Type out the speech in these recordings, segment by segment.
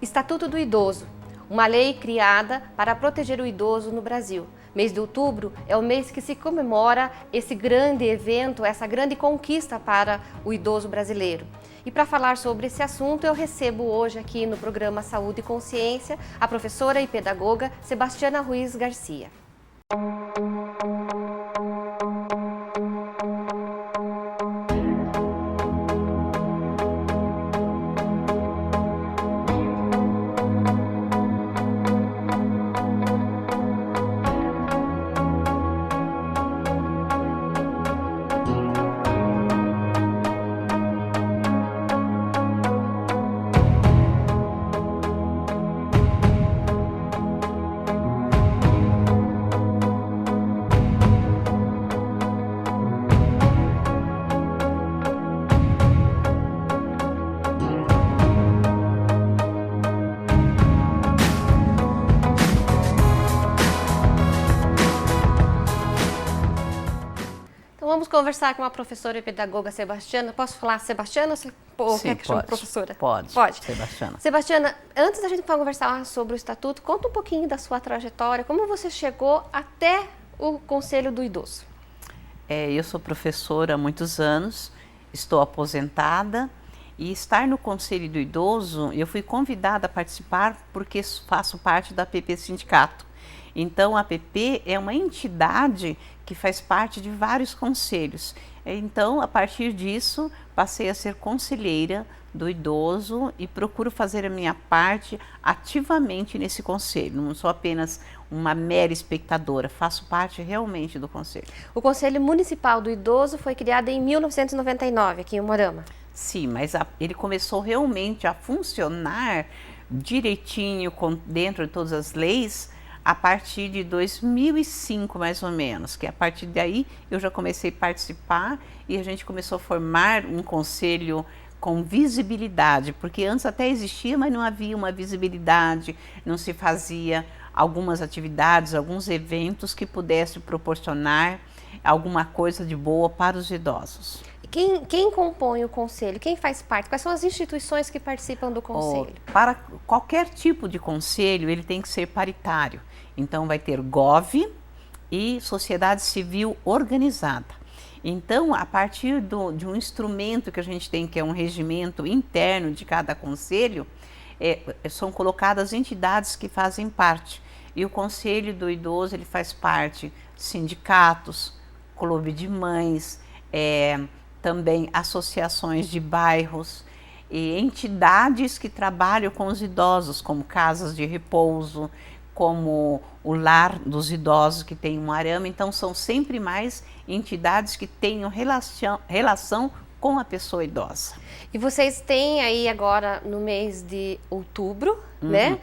Estatuto do Idoso, uma lei criada para proteger o idoso no Brasil. Mês de outubro é o mês que se comemora esse grande evento, essa grande conquista para o idoso brasileiro. E para falar sobre esse assunto, eu recebo hoje aqui no programa Saúde e Consciência a professora e pedagoga Sebastiana Ruiz Garcia. Vamos conversar com a professora e pedagoga Sebastiana. Posso falar Sebastiana ou Sim, quer que chame pode. professora? Pode, Sebastiana. Sebastiana, antes da gente conversar sobre o Estatuto, conta um pouquinho da sua trajetória, como você chegou até o Conselho do Idoso. Eu sou professora há muitos anos, estou aposentada e estar no Conselho do Idoso, eu fui convidada a participar porque faço parte da APP Sindicato. Então, a APP é uma entidade que faz parte de vários conselhos. Então, a partir disso, passei a ser conselheira do idoso e procuro fazer a minha parte ativamente nesse conselho. Não sou apenas uma mera espectadora, faço parte realmente do conselho. O Conselho Municipal do Idoso foi criado em 1999, aqui em Umuarama. Sim, mas ele começou realmente a funcionar direitinho dentro de todas as leis a partir de 2005, mais ou menos, que a partir daí eu já comecei a participar e a gente começou a formar um conselho com visibilidade, porque antes até existia, mas não havia uma visibilidade, não se fazia algumas atividades, alguns eventos que pudessem proporcionar alguma coisa de boa para os idosos. Quem compõe o conselho? Quem faz parte? Quais são as instituições que participam do conselho? Para qualquer tipo de conselho, ele tem que ser paritário. Então, vai ter GOV e sociedade civil organizada. Então, a partir de um instrumento que a gente tem, que é um regimento interno de cada conselho, são colocadas entidades que fazem parte. E o Conselho do Idoso, ele faz parte de sindicatos, clube de mães, também associações de bairros e entidades que trabalham com os idosos, como casas de repouso, como o lar dos idosos que tem em Umuarama. Então, são sempre mais entidades que tenham relação com a pessoa idosa. E vocês têm aí agora no mês de outubro, né?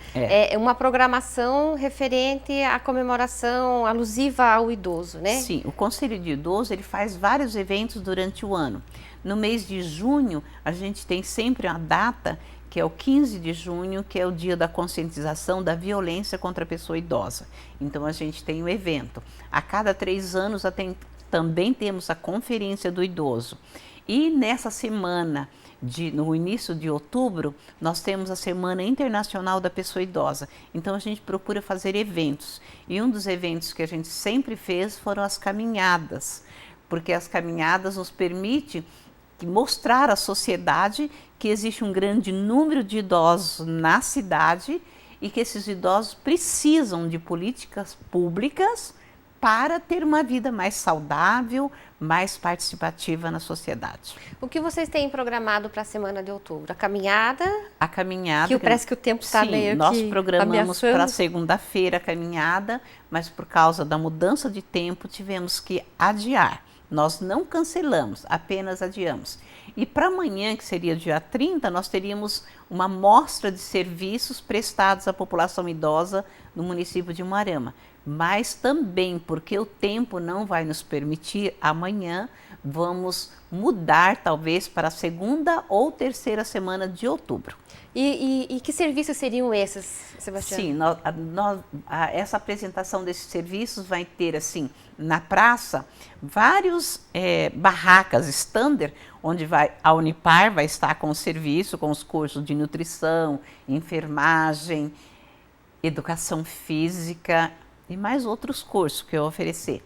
Uma programação referente à comemoração alusiva ao idoso, né? Sim, o Conselho de Idoso, ele faz vários eventos durante o ano. No mês de junho, a gente tem sempre uma data, que é o 15 de junho, que é o dia da conscientização da violência contra a pessoa idosa. Então, a gente tem um evento. A cada 3 anos, também temos a Conferência do Idoso. E nessa semana, no início de outubro, nós temos a Semana Internacional da Pessoa Idosa. Então, a gente procura fazer eventos. E um dos eventos que a gente sempre fez foram as caminhadas, porque as caminhadas nos permitem mostrar à sociedade que existe um grande número de idosos na cidade e que esses idosos precisam de políticas públicas para ter uma vida mais saudável, mais participativa na sociedade. O que vocês têm programado para a semana de outubro? A caminhada? A caminhada. Que parece que o tempo está meio que nós programamos ameaçando. para segunda-feira a caminhada, mas por causa da mudança de tempo tivemos que adiar. Nós não cancelamos, apenas adiamos. E para amanhã, que seria dia 30, nós teríamos uma mostra de serviços prestados à população idosa no município de Umuarama. mas também porque o tempo não vai nos permitir, amanhã vamos mudar talvez para a segunda ou terceira semana de outubro. E que serviços seriam esses, Sebastiana? Sim, essa apresentação desses serviços vai ter, assim, na praça, vários barracas standard, onde a Unipar vai estar com o serviço, com os cursos de nutrição, enfermagem, educação física e mais outros cursos que eu oferecer.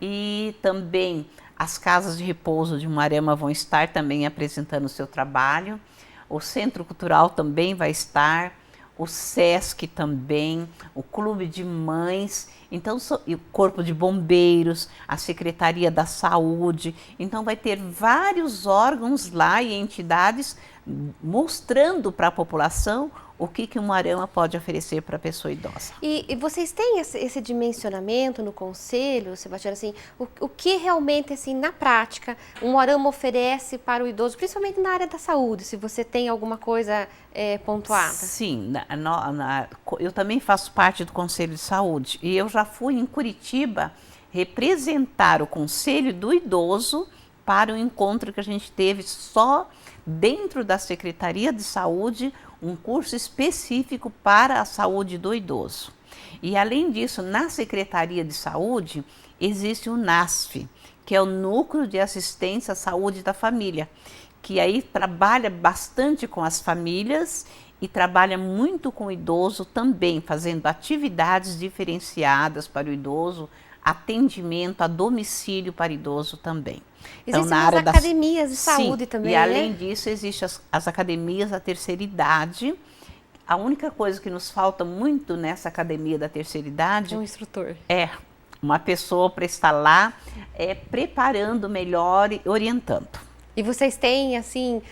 E também as casas de repouso de Umuarama vão estar também apresentando o seu trabalho. O Centro Cultural também vai estar, o SESC também, o Clube de Mães, então, e o Corpo de Bombeiros, a Secretaria da Saúde. Então, vai ter vários órgãos lá e entidades mostrando para a população o que o Umuarama pode oferecer para a pessoa idosa. E vocês têm esse dimensionamento no conselho, Sebastiana, assim, o que realmente, assim, na prática, o Umuarama oferece para o idoso, principalmente na área da saúde, se você tem alguma coisa pontuada? Sim, eu também faço parte do Conselho de Saúde e eu já fui em Curitiba representar o Conselho do Idoso para o encontro que a gente teve só dentro da Secretaria de Saúde, um curso específico para a saúde do idoso. E além disso, na Secretaria de Saúde, existe o NASF, que é o Núcleo de Assistência à Saúde da Família, que aí trabalha bastante com as famílias e trabalha muito com o idoso também, fazendo atividades diferenciadas para o idoso, atendimento a domicílio para idoso também. Existem então, as academias de saúde também, e além disso, existem as academias da terceira idade. A única coisa que nos falta muito nessa academia da terceira idade... é um instrutor. É uma pessoa para estar lá, preparando melhor e orientando. E vocês têm, assim,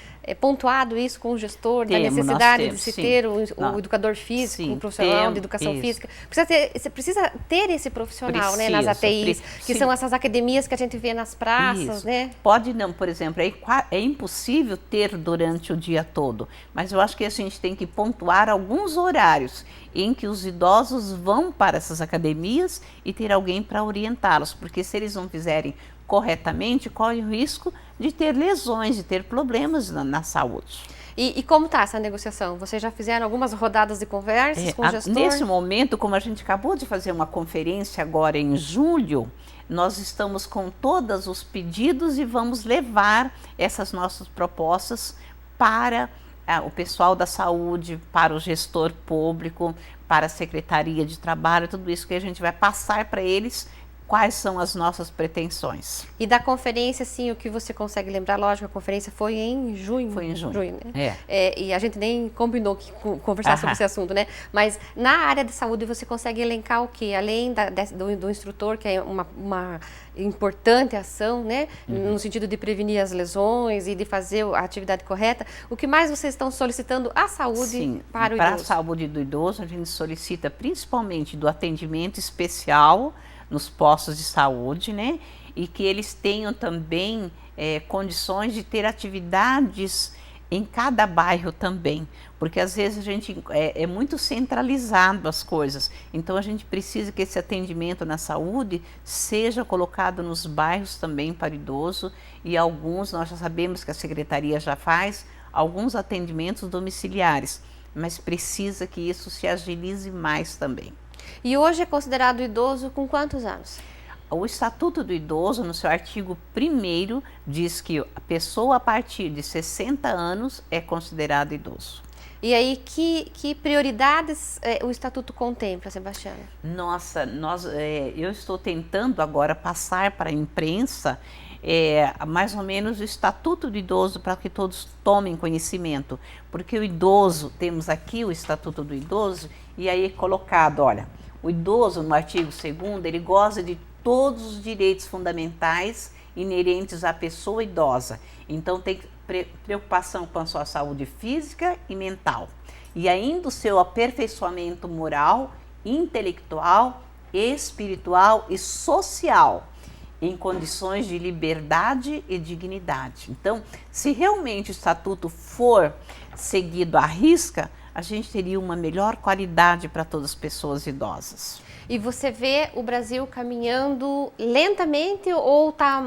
pontuado isso com o gestor, da Temos, necessidade de se ter o educador físico, um profissional de educação física? Você precisa ter esse profissional, né, nas ATIs, que são essas academias que a gente vê nas praças, né? Pode não, por exemplo, é impossível ter durante o dia todo, mas eu acho que a gente tem que pontuar alguns horários em que os idosos vão para essas academias e ter alguém para orientá-los, porque se eles não fizerem corretamente, corre o risco de ter lesões, de ter problemas na saúde. E como está essa negociação? Vocês já fizeram algumas rodadas de conversas com o gestor? Nesse momento, como a gente acabou de fazer uma conferência agora em julho, nós estamos com todos os pedidos e vamos levar essas nossas propostas para o pessoal da saúde, para o gestor público, para a Secretaria de Trabalho, tudo isso que a gente vai passar para eles. Quais são as nossas pretensões? E da conferência, sim, o que você consegue lembrar? Lógico, a conferência foi em junho. Foi em junho, né? E a gente nem combinou conversar sobre esse assunto, né? Mas na área de saúde você consegue elencar o quê? Além do instrutor, que é uma importante ação, né? No sentido de prevenir as lesões e de fazer a atividade correta, o que mais vocês estão solicitando à saúde para o idoso? Para a saúde do idoso, a gente solicita principalmente do atendimento especial nos postos de saúde, né? E que eles tenham também condições de ter atividades em cada bairro também, porque às vezes a gente é muito centralizado as coisas, então a gente precisa que esse atendimento na saúde seja colocado nos bairros também para idoso, e alguns nós já sabemos que a Secretaria já faz alguns atendimentos domiciliares, mas precisa que isso se agilize mais também. E hoje é considerado idoso com quantos anos? O Estatuto do Idoso, no seu artigo 1º, diz que a pessoa a partir de 60 anos é considerada idoso. E aí, que prioridades o Estatuto contempla, Sebastiana? Nossa, eu estou tentando agora passar para a imprensa mais ou menos o Estatuto do Idoso para que todos tomem conhecimento. Porque o idoso, temos aqui o Estatuto do Idoso, e aí é colocado, olha, o idoso no artigo 2º, ele goza de todos os direitos fundamentais inerentes à pessoa idosa. Então tem preocupação com a sua saúde física e mental. E ainda o seu aperfeiçoamento moral, intelectual, espiritual e social, em condições de liberdade e dignidade. Então, se realmente o Estatuto for seguido à risca, a gente teria uma melhor qualidade para todas as pessoas idosas. E você vê o Brasil caminhando lentamente ou está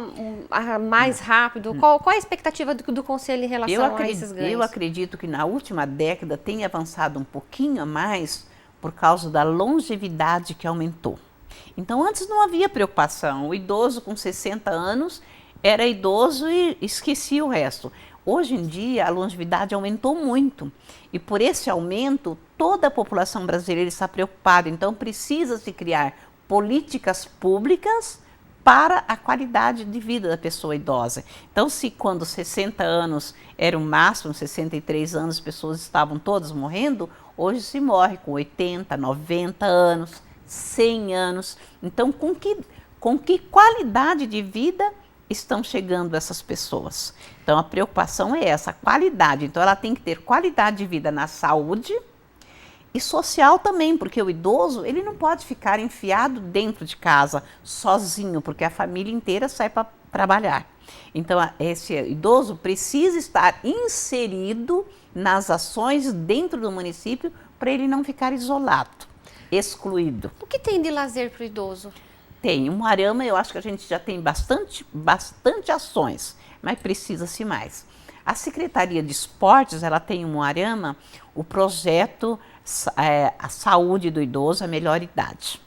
mais rápido? Qual é a expectativa do Conselho em relação a esses ganhos? Eu acredito que na última década tem avançado um pouquinho a mais por causa da longevidade que aumentou. Então, antes não havia preocupação. O idoso com 60 anos era idoso e esquecia o resto. Hoje em dia, a longevidade aumentou muito. E por esse aumento, toda a população brasileira está preocupada. Então, precisa se criar políticas públicas para a qualidade de vida da pessoa idosa. Então, se quando 60 anos era o máximo, 63 anos, as pessoas estavam todas morrendo, hoje se morre com 80, 90 anos, 100 anos. Então, com que qualidade de vida estão chegando essas pessoas? Então, a preocupação é essa, a qualidade. Então, ela tem que ter qualidade de vida na saúde e social também, porque o idoso, ele não pode ficar enfiado dentro de casa, sozinho, porque a família inteira sai para trabalhar. Então, esse idoso precisa estar inserido nas ações dentro do município para ele não ficar isolado, excluído. O que tem de lazer para o idoso? Tem. Um Umuarama, eu acho que a gente já tem bastante ações, mas precisa-se mais. A Secretaria de Esportes, ela tem em Umuarama o projeto A Saúde do Idoso, a Melhor Idade.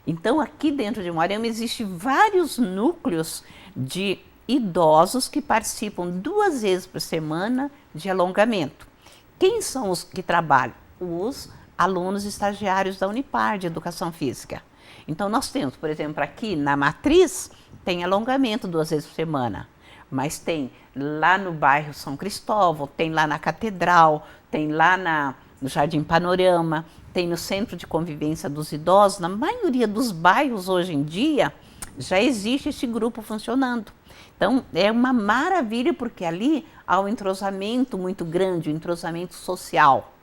Então, aqui dentro de Umuarama existem vários núcleos de idosos que participam 2 vezes por semana de alongamento. Quem são os que trabalham? Os alunos estagiários da Unipar de Educação Física. Então, nós temos, por exemplo, aqui na Matriz, tem alongamento 2 vezes por semana. Mas tem lá no bairro São Cristóvão, tem lá na Catedral, tem lá no Jardim Panorama, tem no Centro de Convivência dos Idosos. Na maioria dos bairros, hoje em dia, já existe esse grupo funcionando. Então, é uma maravilha, porque ali há um entrosamento muito grande, um entrosamento social.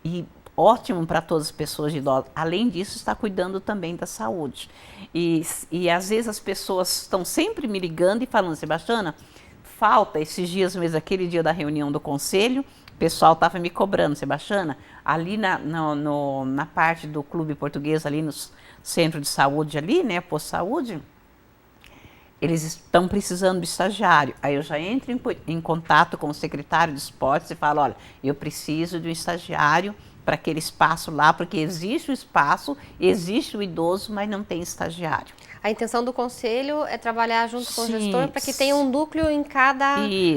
E ótimo para todas as pessoas idosas. Além disso, está cuidando também da saúde. E às vezes as pessoas estão sempre me ligando e falando: Sebastiana, falta esses dias mesmo, aquele dia da reunião do conselho, o pessoal estava me cobrando: Sebastiana, ali na parte do Clube Português, ali no centro de saúde, ali, né, posto saúde, eles estão precisando de estagiário. Aí eu já entro em contato com o secretário de esportes e falo: olha, eu preciso de um estagiário para aquele espaço lá, porque existe o espaço, existe o idoso, mas não tem estagiário. A intenção do conselho é trabalhar junto com o gestor para que tenha um núcleo em cada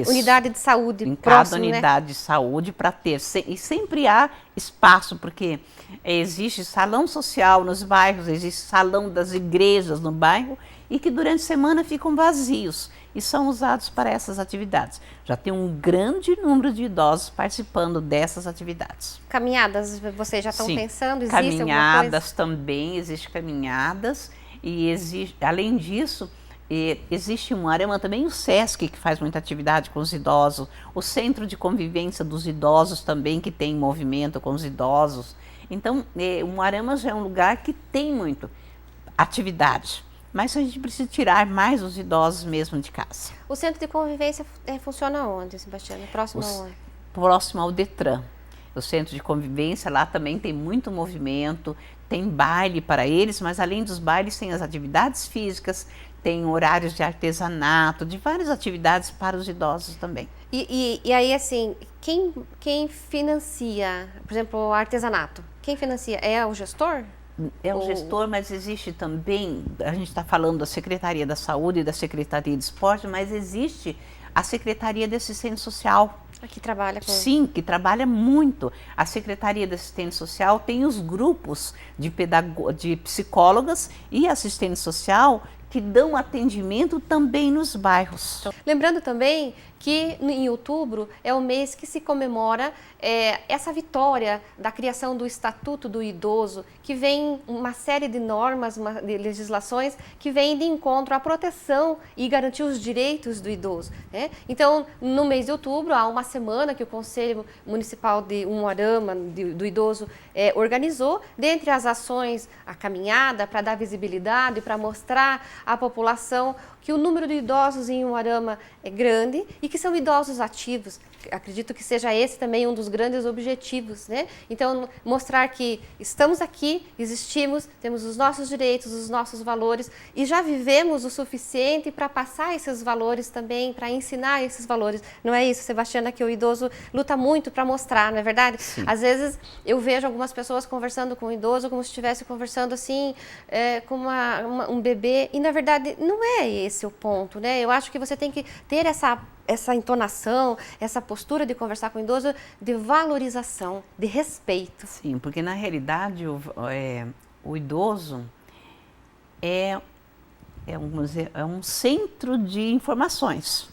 unidade de saúde. Em cada unidade de saúde, para ter. E sempre há espaço, porque existe salão social nos bairros, existe salão das igrejas no bairro, e que durante a semana ficam vazios e são usados para essas atividades. Já tem um grande número de idosos participando dessas atividades. Caminhadas, vocês já estão pensando? Existe caminhadas também, existem caminhadas. E além disso, existe em Umuarama também o SESC, que faz muita atividade com os idosos, o Centro de Convivência dos Idosos também, que tem movimento com os idosos. Então, Umuarama já é um lugar que tem muito atividade, mas a gente precisa tirar mais os idosos mesmo de casa. O Centro de Convivência funciona onde, Sebastiana? Próximo aonde? Próximo ao Detran. O Centro de Convivência, lá também tem muito movimento, tem baile para eles, mas além dos bailes tem as atividades físicas, tem horários de artesanato, de várias atividades para os idosos também. E aí, assim, quem financia, por exemplo, o artesanato? Quem financia? É o gestor? É o gestor, mas existe também, a gente está falando da Secretaria da Saúde e da Secretaria de Esporte, mas existe a Secretaria de Assistência Social. Que trabalha com... Sim, que trabalha muito. A Secretaria de Assistência Social tem os grupos de psicólogas e assistente social que dão atendimento também nos bairros. Lembrando também que em outubro é o mês que se comemora essa vitória da criação do Estatuto do Idoso, que vem uma série de normas, de legislações que vêm de encontro à proteção e garantir os direitos do idoso, né? Então, no mês de outubro, há uma semana que o Conselho Municipal de Umuarama, do Idoso, organizou, dentre as ações, a caminhada para dar visibilidade, para mostrar à população que o número de idosos em Umuarama é grande e que são idosos ativos? Acredito que seja esse também um dos grandes objetivos, né? Então, mostrar que estamos aqui, existimos, temos os nossos direitos, os nossos valores e já vivemos o suficiente para passar esses valores também, para ensinar esses valores. Não é isso, Sebastiana, que o idoso luta muito para mostrar, não é verdade? Sim. Às vezes eu vejo algumas pessoas conversando com o idoso como se estivesse conversando assim, com um bebê, e na verdade não é esse o ponto, né? Eu acho que você tem que ter essa entonação, essa postura de conversar com o idoso, de valorização, de respeito. Sim, porque na realidade o idoso é um centro de informações.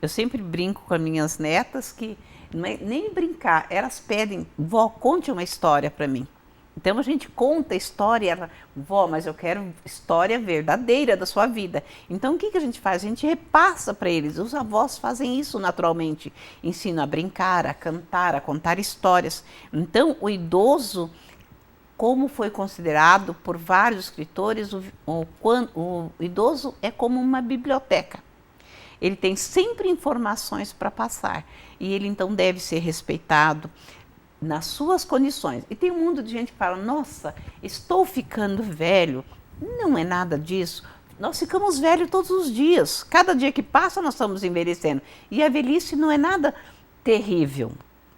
Eu sempre brinco com as minhas netas que não é nem brincar, elas pedem, vó, conte uma história para mim. Então a gente conta a história, ela, vó, mas eu quero história verdadeira da sua vida. Então o que a gente faz? A gente repassa para eles. Os avós fazem isso naturalmente. Ensinam a brincar, a cantar, a contar histórias. Então o idoso, como foi considerado por vários escritores, o idoso é como uma biblioteca. Ele tem sempre informações para passar e ele então deve ser respeitado nas suas condições. E tem um mundo de gente que fala, nossa, estou ficando velho. Não é nada disso. Nós ficamos velhos todos os dias. Cada dia que passa nós estamos envelhecendo. E a velhice não é nada terrível.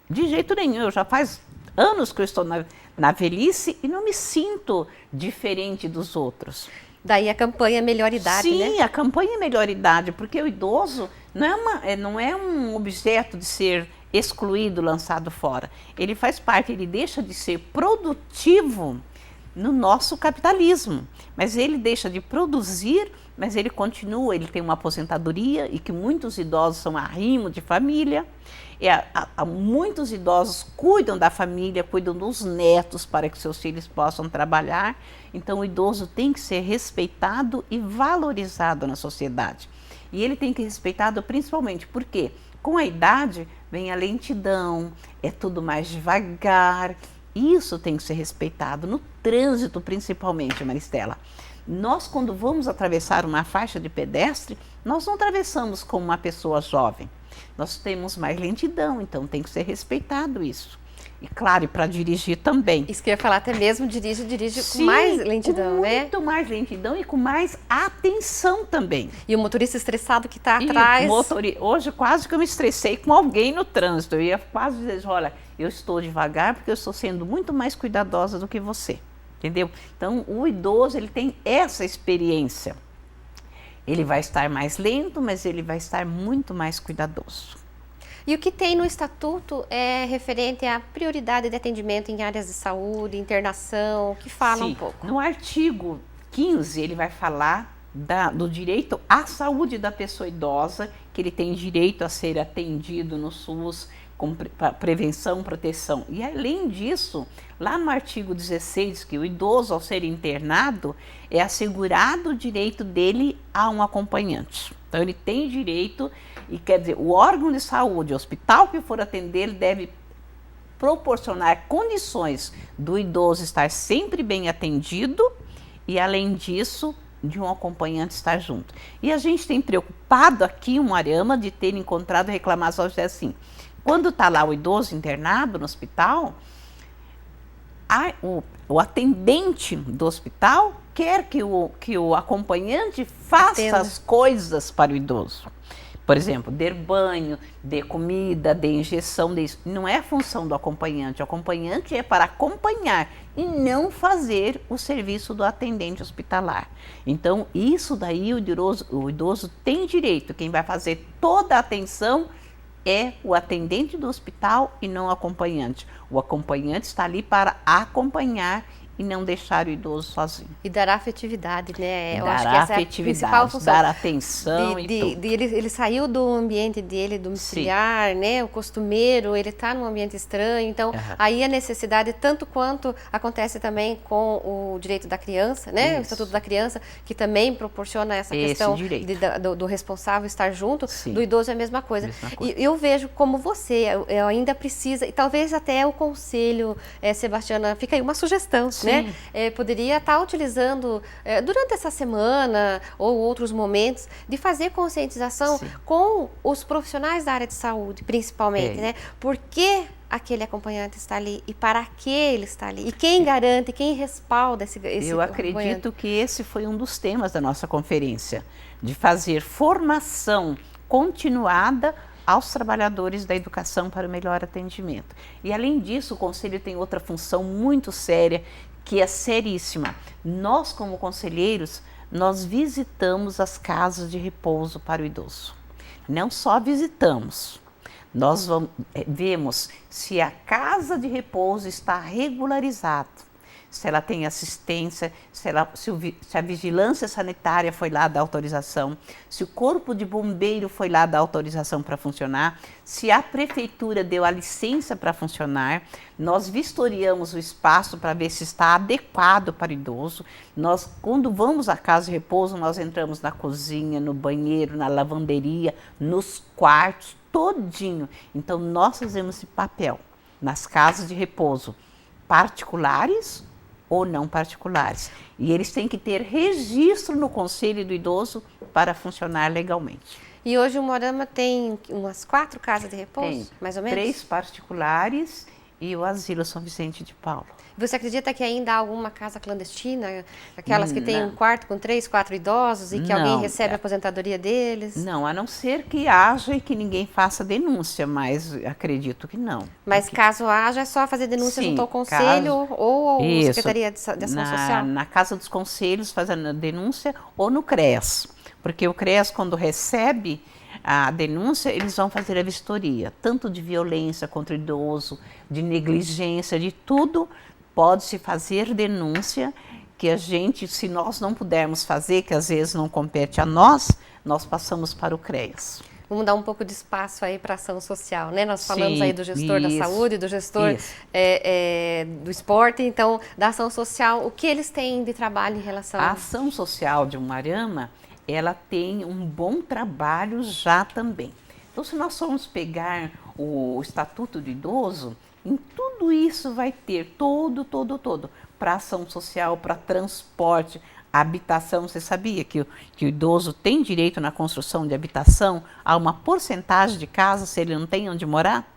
De jeito nenhum. Já faz anos que eu estou na velhice e não me sinto diferente dos outros. Daí a campanha Melhor Idade, Sim, né? Sim, a campanha Melhor Idade, porque o idoso não é um objeto de ser excluído, lançado fora. Ele faz parte, ele deixa de ser produtivo no nosso capitalismo, mas ele deixa de produzir, mas ele continua, ele tem uma aposentadoria e que muitos idosos são arrimo de família. Muitos idosos cuidam da família, cuidam dos netos para que seus filhos possam trabalhar. Então o idoso tem que ser respeitado e valorizado na sociedade. E ele tem que ser respeitado principalmente porque com a idade vem a lentidão, é tudo mais devagar. Isso tem que ser respeitado no trânsito principalmente, Maristela. Nós, quando vamos atravessar uma faixa de pedestre, nós não atravessamos como uma pessoa jovem. Nós temos mais lentidão, então tem que ser respeitado isso. E claro, para dirigir também. Isso que eu ia falar, até mesmo dirige Sim, com mais lentidão, com né? Muito mais lentidão e com mais atenção também. E o motorista estressado que está atrás. Hoje quase que eu me estressei com alguém no trânsito. Eu ia quase dizer, olha, eu estou devagar porque eu estou sendo muito mais cuidadosa do que você. Entendeu? Então, o idoso, ele tem essa experiência. Ele vai estar mais lento, mas ele vai estar muito mais cuidadoso. E o que tem no estatuto é referente à prioridade de atendimento em áreas de saúde, internação, que fala um pouco. No artigo 15, ele vai falar do direito à saúde da pessoa idosa, que ele tem direito a ser atendido no SUS, com prevenção, proteção. E além disso, lá no artigo 16, que o idoso, ao ser internado, é assegurado o direito dele a um acompanhante. Então, ele tem direito, e quer dizer, o órgão de saúde, o hospital que for atender, ele deve proporcionar condições do idoso estar sempre bem atendido e, além disso, de um acompanhante estar junto. E a gente tem preocupado aqui um Arama de ter encontrado reclamações assim. Quando está lá o idoso internado no hospital, o atendente do hospital quer que o acompanhante faça as coisas para o idoso. Por exemplo, dê banho, dê comida, dê injeção. Não é a função do acompanhante. O acompanhante é para acompanhar e não fazer o serviço do atendente hospitalar. Então, isso daí o idoso tem direito. Quem vai fazer toda a atenção é o atendente do hospital e não o acompanhante. O acompanhante está ali para acompanhar e não deixar o idoso sozinho. E dar afetividade, né? Eu acho que essa é a principal função. Dar atenção e tudo. Ele saiu do ambiente dele, domiciliar, né? O costumeiro, ele está num ambiente estranho. Então, aí a necessidade, tanto quanto acontece também com o direito da criança, né? O Estatuto da Criança, que também proporciona essa questão do responsável estar junto, do idoso é a mesma coisa. E eu vejo como você, eu ainda precisa, e talvez até o conselho, Sebastiana, fica aí uma sugestão. né? Poderia estar utilizando durante essa semana ou outros momentos de fazer conscientização com os profissionais da área de saúde, principalmente, né? Por que aquele acompanhante está ali e para que ele está ali? E quem garante, quem respalda esse Eu acredito que esse foi um dos temas da nossa conferência, de fazer formação continuada aos trabalhadores da educação para o melhor atendimento. E além disso, o Conselho tem outra função muito séria, que é seríssima. Nós, como conselheiros, nós visitamos as casas de repouso para o idoso. Não só visitamos, nós vemos se a casa de repouso está regularizada, se ela tem assistência, se a vigilância sanitária foi lá dar autorização, se o corpo de bombeiro foi lá dar autorização para funcionar, se a prefeitura deu a licença para funcionar. Nós vistoriamos o espaço para ver se está adequado para o idoso. Nós, quando vamos à casa de repouso, nós entramos na cozinha, no banheiro, na lavanderia, nos quartos, todinho. Então, nós fazemos esse papel nas casas de repouso particulares ou não particulares. E eles têm que ter registro no Conselho do Idoso para funcionar legalmente. E hoje o Moarama tem umas 4 casas de repouso, tem mais ou menos? 3 particulares e o Asilo São Vicente de Paulo. Você acredita que ainda há alguma casa clandestina? Aquelas que têm um quarto com 3, 4 idosos e que alguém recebe a aposentadoria deles? Não, a não ser que haja e que ninguém faça denúncia, mas acredito que não. Mas caso haja, é só fazer denúncia junto ao Conselho ou Secretaria de Ação Social? Na Casa dos Conselhos, fazendo a denúncia, ou no CREAS. Porque o CREAS, quando recebe a denúncia, eles vão fazer a vistoria, tanto de violência contra o idoso, de negligência, de tudo. Pode-se fazer denúncia, que a gente, se nós não pudermos fazer, que às vezes não compete a nós, nós passamos para o CREAS. Vamos dar um pouco de espaço aí para a ação social, né? Nós falamos aí do gestor da saúde, do gestor do esporte, então da ação social, o que eles têm de trabalho em relação a ação social de Umuarama, ela tem um bom trabalho já também. Então, se nós formos pegar o Estatuto do Idoso, em tudo isso vai ter todo, para ação social, para transporte, habitação. Você sabia que o idoso tem direito na construção de habitação a uma porcentagem de casa, se ele não tem onde morar?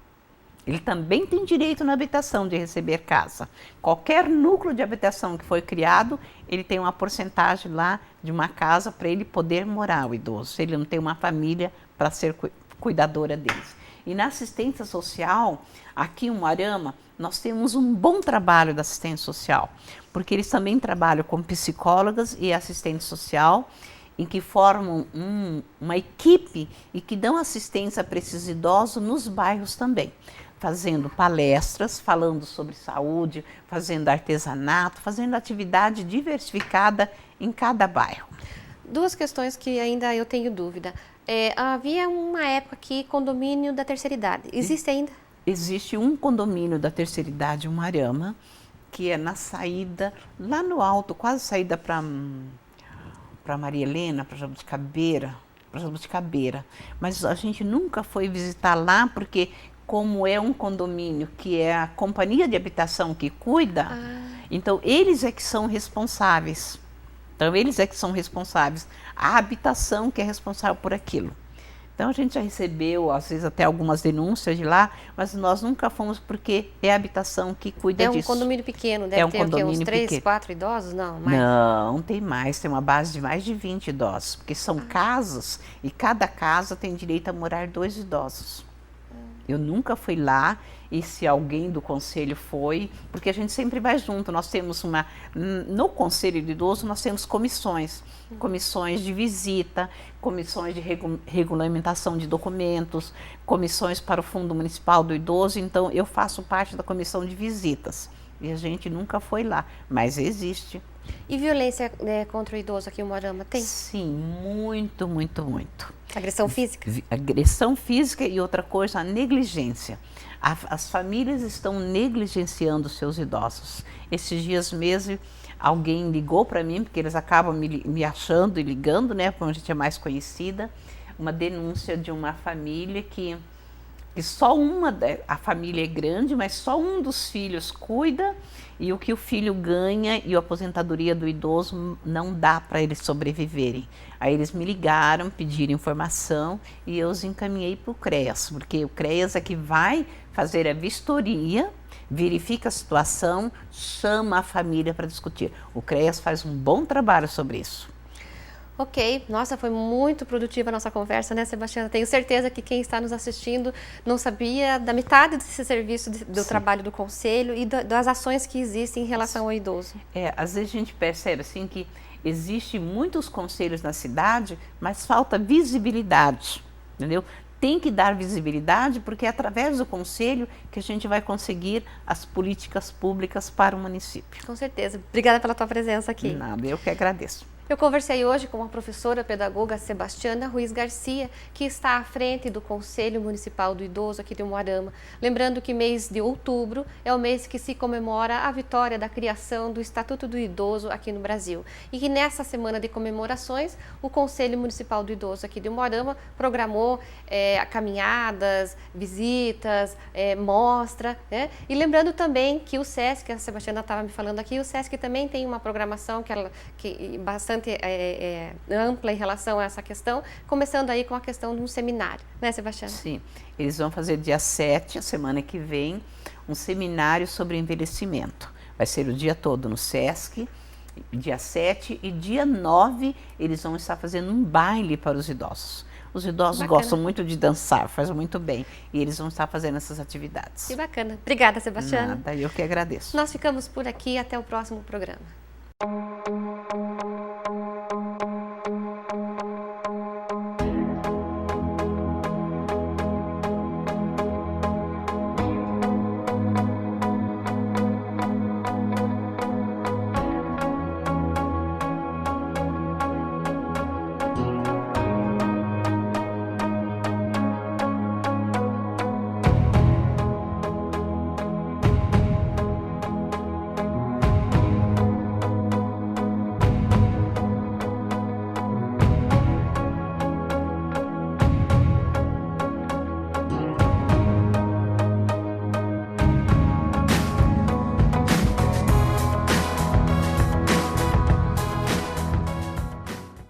Ele também tem direito na habitação de receber casa. Qualquer núcleo de habitação que foi criado, ele tem uma porcentagem lá de uma casa para ele poder morar, o idoso, se ele não tem uma família para ser cuidadora deles. E na assistência social, aqui em Umuarama, nós temos um bom trabalho da assistência social, porque eles também trabalham com psicólogas e assistente social, em que formam uma equipe e que dão assistência para esses idosos nos bairros também, fazendo palestras, falando sobre saúde, fazendo artesanato, fazendo atividade diversificada em cada bairro. 2 questões que ainda eu tenho dúvida. Havia uma época aqui condomínio da terceira idade. Existe ainda? Existe um condomínio da terceira idade em Umuarama, que é na saída, lá no alto, quase saída para Maria Helena, para Jabuticabeira. Mas a gente nunca foi visitar lá, porque como é um condomínio que é a companhia de habitação que cuida, então eles é que são responsáveis. A habitação que é responsável por aquilo. Então a gente já recebeu, às vezes, até algumas denúncias de lá, mas nós nunca fomos porque é a habitação que cuida disso. É um condomínio pequeno, deve ter uns 3, 4 idosos? Não, mais? Não, tem mais, tem uma base de mais de 20 idosos, porque são casas e cada casa tem direito a morar 2 idosos. Eu nunca fui lá, e se alguém do conselho foi, porque a gente sempre vai junto. Nós temos no Conselho de Idoso nós temos comissões de visita, comissões de regulamentação de documentos, comissões para o Fundo Municipal do Idoso. Então eu faço parte da comissão de visitas e a gente nunca foi lá, mas existe. E violência contra o idoso aqui em Umuarama tem? Sim, muito. Agressão física? Agressão física e outra coisa, a negligência. As famílias estão negligenciando seus idosos. Esses dias mesmo, alguém ligou para mim, porque eles acabam me achando e ligando, né, como a gente é mais conhecida, uma denúncia de uma família que que a família é grande, mas só um dos filhos cuida, e o que o filho ganha e a aposentadoria do idoso não dá para eles sobreviverem. Aí eles me ligaram, pediram informação e eu os encaminhei para o CREAS, porque o CREAS é que vai fazer a vistoria, verifica a situação, chama a família para discutir. O CREAS faz um bom trabalho sobre isso. Ok, nossa, foi muito produtiva a nossa conversa, né, Sebastiana? Tenho certeza que quem está nos assistindo não sabia da metade desse serviço do trabalho do Conselho e das ações que existem em relação ao idoso. Às vezes a gente percebe assim que existem muitos conselhos na cidade, mas falta visibilidade, entendeu? Tem que dar visibilidade porque é através do Conselho que a gente vai conseguir as políticas públicas para o município. Com certeza. Obrigada pela tua presença aqui. Nada, eu que agradeço. Eu conversei hoje com a professora pedagoga Sebastiana Ruiz Garcia, que está à frente do Conselho Municipal do Idoso aqui de Umuarama. Lembrando que mês de outubro é o mês que se comemora a vitória da criação do Estatuto do Idoso aqui no Brasil. E que nessa semana de comemorações, o Conselho Municipal do Idoso aqui de Umuarama programou caminhadas, visitas, mostra. Né? E lembrando também que o SESC, a Sebastiana estava me falando aqui, o SESC também tem uma programação que bastante ampla em relação a essa questão, começando aí com a questão de um seminário, né, Sebastiana? Sim, eles vão fazer dia 7, a semana que vem, um seminário sobre envelhecimento. Vai ser o dia todo no SESC, dia 7 e dia 9 eles vão estar fazendo um baile para os idosos. Os idosos gostam muito de dançar, faz muito bem, e eles vão estar fazendo essas atividades. Que bacana. Obrigada, Sebastiana. Nada, eu que agradeço. Nós ficamos por aqui, até o próximo programa.